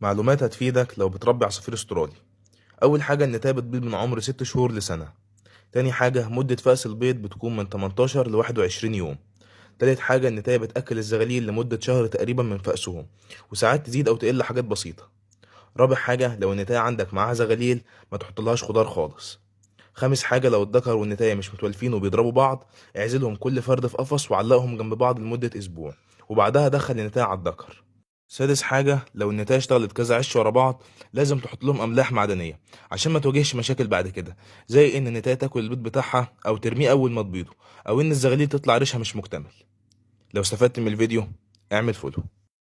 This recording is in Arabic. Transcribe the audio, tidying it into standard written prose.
معلومات هتفيدك لو بتربي عصافير استرالي. اول حاجه النتايه بتبيض من عمر 6 شهور لسنه. تاني حاجه مده فأس البيض بتكون من 18 ل 21 يوم. تالت حاجه النتايه بتاكل الزغاليل لمده شهر تقريبا من فأسهم، وساعات تزيد او تقل حاجات بسيطه. رابع حاجه لو النتايه عندك معاها زغاليل ما تحطلهاش خضار خالص. خامس حاجه لو الذكر والنتايه مش متولفين وبيضربوا بعض، اعزلهم كل فرد في قفص وعلقهم جنب بعض لمده اسبوع، وبعدها دخل النتايه على الذكر. سادس حاجة لو النتاية اشتغلت كذا عش ورا بعض، لازم تحط لهم أملاح معدنية عشان ما تواجهش مشاكل بعد كده، زي إن النتاية تاكل البيض بتاعها أو ترميه أول ما تبيضه، أو إن الزغاليل تطلع ريشها مش مكتمل. لو استفدت من الفيديو اعمل فولو.